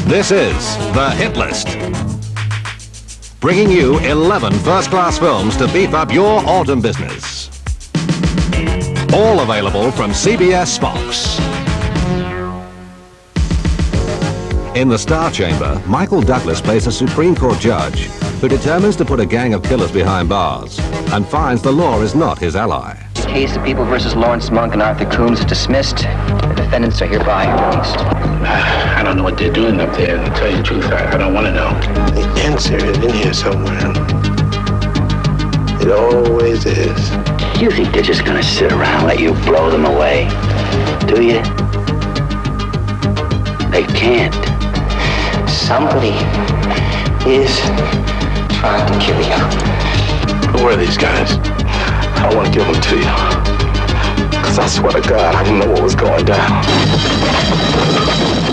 This is The Hit List, bringing you 11 first-class films to beef up your autumn business. All available from CBS FOX. In The Star Chamber, Michael Douglas plays a Supreme Court judge who determines to put a gang of killers behind bars and finds the law is not his ally. The case of People versus Lawrence Monk and Arthur Coombs is dismissed. The defendants are hereby released. I don't know what they're doing up there. To tell you the truth, I don't want to know. The answer is in here somewhere. It always is. You think they're just gonna sit around and let you blow them away? Do you? They can't. Somebody is trying to kill you. Who are these guys? I don't want to give them to you. Because I swear to God, I didn't know what was going down.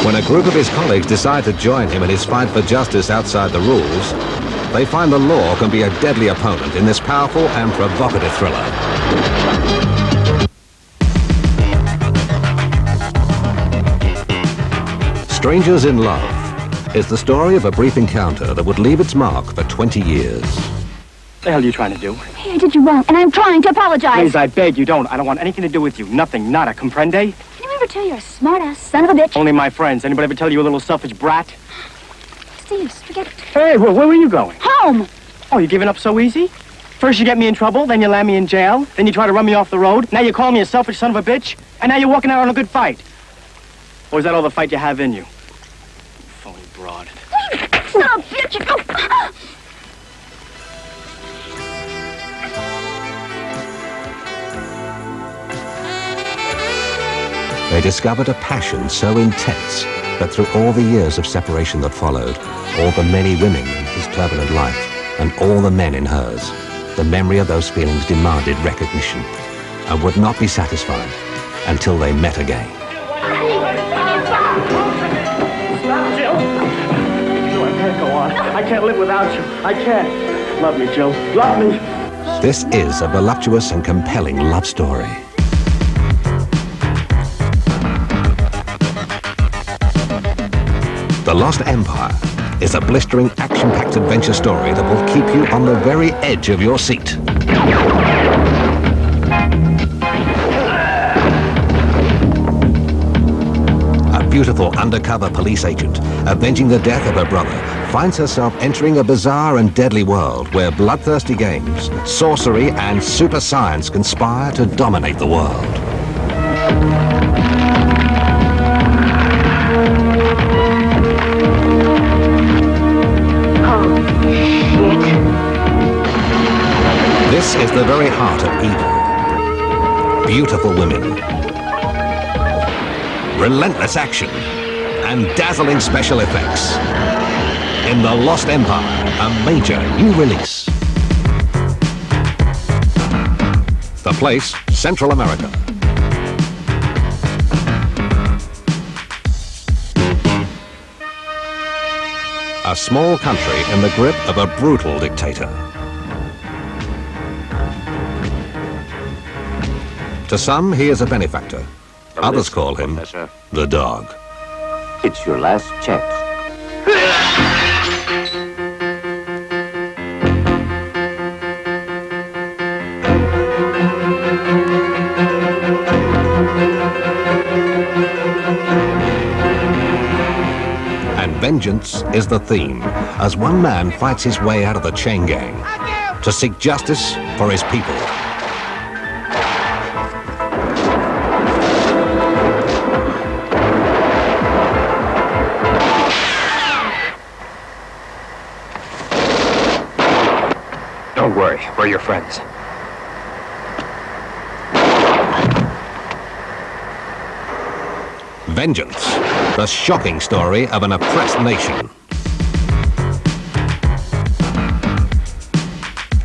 When a group of his colleagues decide to join him in his fight for justice outside the rules, they find the law can be a deadly opponent in this powerful and provocative thriller. Strangers in Love is the story of a brief encounter that would leave its mark for 20 years. What the hell are you trying to do? Hey, I did you wrong, and I'm trying to apologize. Please, I beg you don't. I don't want anything to do with you. Nothing, nada, comprende? Can you ever tell you're a smart-ass son of a bitch? Only my friends. Anybody ever tell you a little selfish brat? Steve, forget it. Hey, where were you going? Home! Oh, you giving up so easy? First you get me in trouble, then you land me in jail, then you try to run me off the road, now you call me a selfish son of a bitch, and now you're walking out on a good fight. Or is that all the fight you have in you? Phony broad. Son of a bitch! Oh. They discovered a passion so intense that through all the years of separation that followed, all the many women in his turbulent life, and all the men in hers, the memory of those feelings demanded recognition and would not be satisfied until they met again. Jill, I can't go on. I can't live without you. I can't. Love me, Jill. Love me. This is a voluptuous and compelling love story. The Lost Empire is a blistering, action-packed adventure story that will keep you on the very edge of your seat. A beautiful undercover police agent, avenging the death of her brother, finds herself entering a bizarre and deadly world where bloodthirsty games, sorcery, and super science conspire to dominate the world. This is the very heart of evil. Beautiful women, relentless action, and dazzling special effects. In The Lost Empire, a major new release. The place, Central America. A small country in the grip of a brutal dictator. To some, he is a benefactor. Others call him the dog. It's your last chance. And vengeance is the theme, as one man fights his way out of the chain gang to seek justice for his people. Don't worry, we're your friends. Vengeance, the shocking story of an oppressed nation.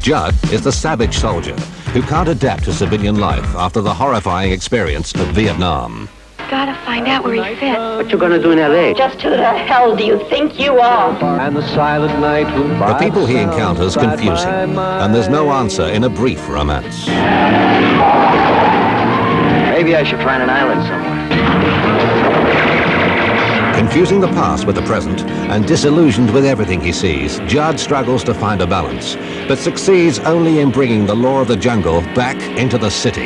Judd is the savage soldier who can't adapt to civilian life after the horrifying experience of Vietnam. Gotta find out where he fits. What you gonna do in L.A.? Just who the hell do you think you are? And the silent night will The people he encounters confuse him, and there's no answer in a brief romance. Maybe I should find an island somewhere. Confusing the past with the present and disillusioned with everything he sees, Judd struggles to find a balance, but succeeds only in bringing the law of the jungle back into the city.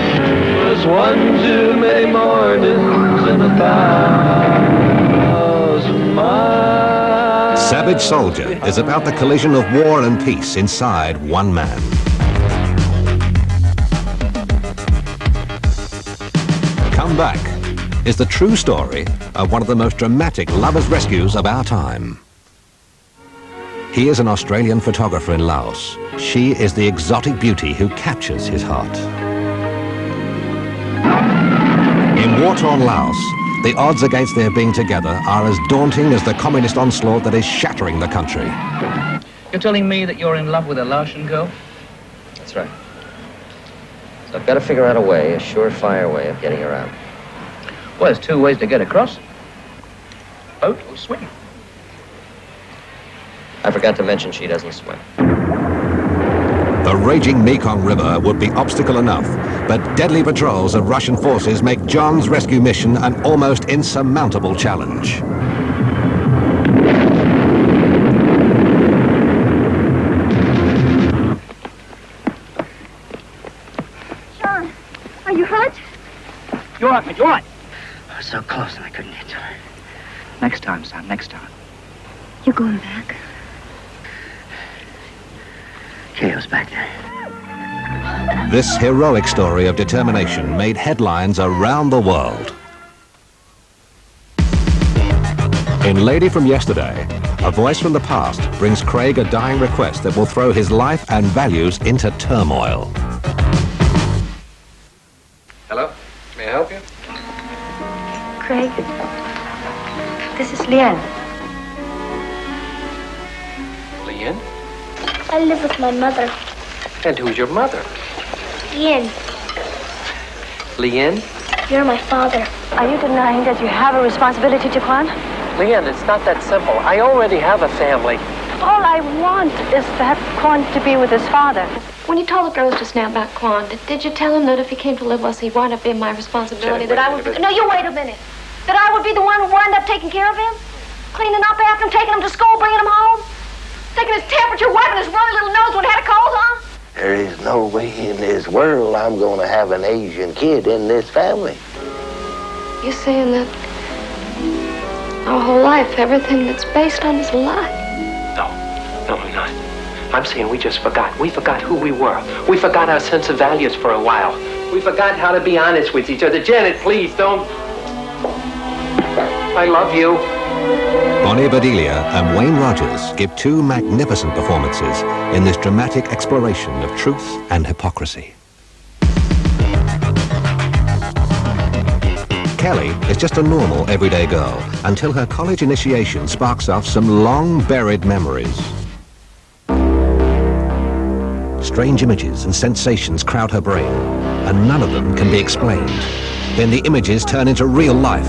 There's one too many mornings in 1,000 miles. Savage Soldier is about the collision of war and peace inside one man. Come Back is the true story of one of the most dramatic lovers' rescues of our time. He is an Australian photographer in Laos. She is the exotic beauty who captures his heart. In war-torn Laos, the odds against their being together are as daunting as the communist onslaught that is shattering the country. You're telling me that you're in love with a Laotian girl? That's right. So I've got to figure out a way, a surefire way of getting around. Well, there's two ways to get across. Boat or swim. I forgot to mention she doesn't swim. The raging Mekong River would be obstacle enough, but deadly patrols of Russian forces make John's rescue mission an almost insurmountable challenge. John, are you hurt? You're all right, you're all right. I was so close and I couldn't get to her. Next time, son, next time. You're going back. Chaos back there. This heroic story of determination made headlines around the world. In Lady from Yesterday, a voice from the past brings Craig a dying request that will throw his life and values into turmoil. Hello? May I help you? Craig, this is Leanne. Leanne? I live with my mother. And who's your mother? Ian, Leanne? you're my father. Are you denying that you have a responsibility to Quan? Leanne, it's not that simple. I already have a family. All I want is that Quan to be with his father. When you told the girls just now about Quan, did you tell him that if he came to live with us, he'd wind up being my responsibility? Jenny, That I wait a would... minute. No, you wait a minute. That I would be the one who wound up taking care of him? Cleaning up after him, taking him to school, bringing him home? Taking his temperature, wiping his runny little nose when he had a cold, huh? There is no way in this world I'm going to have an Asian kid in this family. You're saying that our whole life, everything that's based on is a lie? No, I'm not. I'm saying we just forgot. We forgot who we were. We forgot our sense of values for a while. We forgot how to be honest with each other. Janet, please don't. I love you. Bonnie Bedelia and Wayne Rogers give two magnificent performances in this dramatic exploration of truth and hypocrisy. Kelly is just a normal, everyday girl until her college initiation sparks off some long-buried memories. Strange images and sensations crowd her brain, and none of them can be explained. Then the images turn into real life.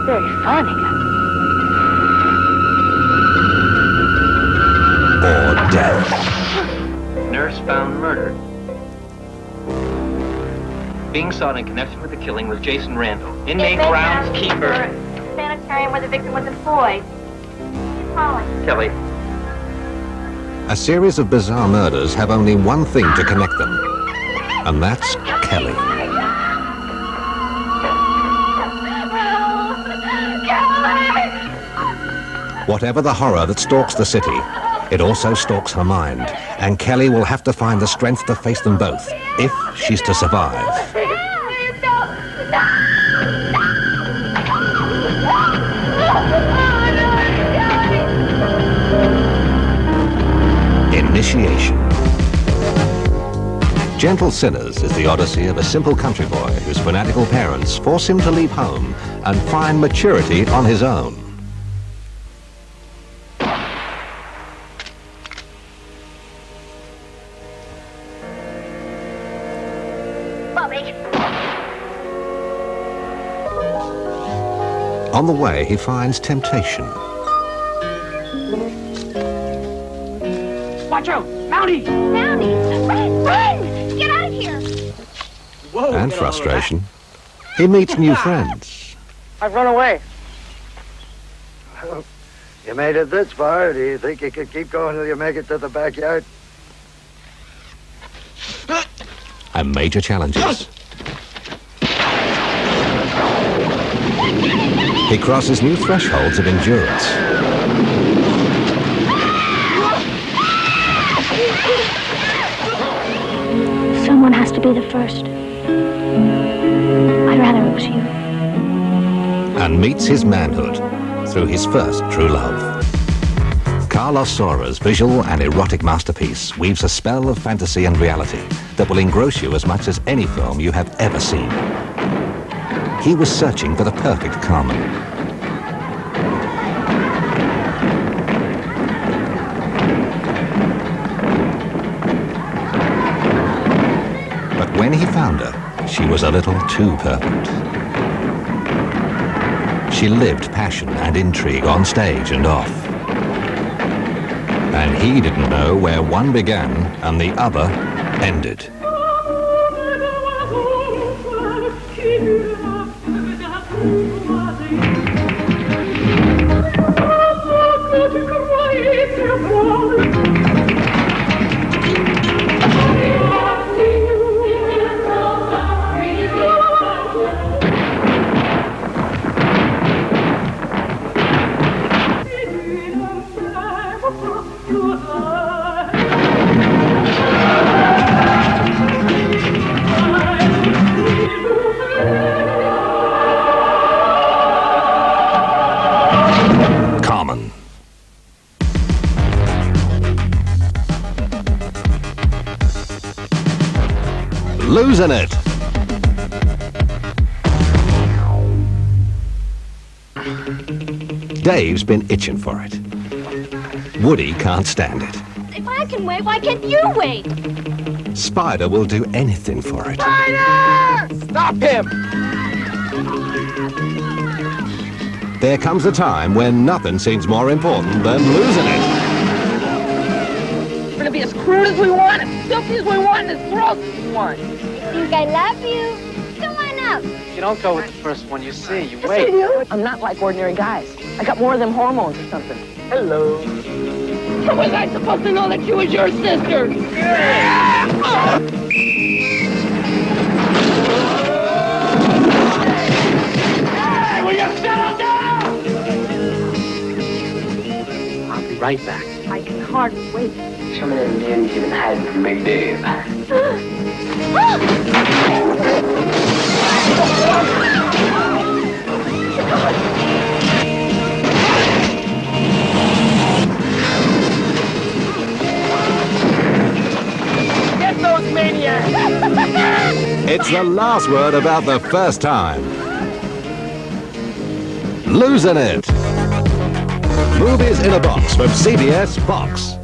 Very funny. Or death. Nurse found murdered. Being sought in connection with the killing was Jason Randall, inmate groundskeeper. Sanitarium where the victim was employed. Who's calling? Kelly. A series of bizarre murders have only one thing to connect them, and that's Kelly. Whatever the horror that stalks the city, it also stalks her mind, and Kelly will have to find the strength to face them both, if she's to survive. Initiation. Gentle Sinners is the odyssey of a simple country boy whose fanatical parents force him to leave home and find maturity on his own. On the way, he finds temptation. Watch out! Mountie! Mountie! Run! Run! Get out of here! Whoa! And frustration. He meets new friends. I've run away. You made it this far. Do you think you could keep going till you make it to the backyard? And major challenges. He crosses new thresholds of endurance. Someone has to be the first. I'd rather it was you. And meets his manhood through his first true love. Carlos Saura's visual and erotic masterpiece weaves a spell of fantasy and reality that will engross you as much as any film you have ever seen. He was searching for the perfect Carmen. But when he found her, she was a little too perfect. She lived passion and intrigue on stage and off. And he didn't know where one began and the other ended. Carmen. Losin It. Dave's been itching for it. Woody can't stand it. If I can wait, why can't you wait? Spider will do anything for it. Spider! Stop him! There comes a time when nothing seems more important than losing it. We're gonna be as crude as we want, as filthy as we want, and as gross as we want. You think I love you? Come on out. You don't go with the first one you see. You wait. I'm not like ordinary guys. I got more of them hormones or something. Hello. How was I supposed to know that she was your sister? Yeah! Hey, will you settle down? I'll be right back. I can hardly wait. Some of them dandies even hiding from Big Dave. Get those maniacs! It's the last word about the first time. Losin It. Movies in a Box from CBS FOX.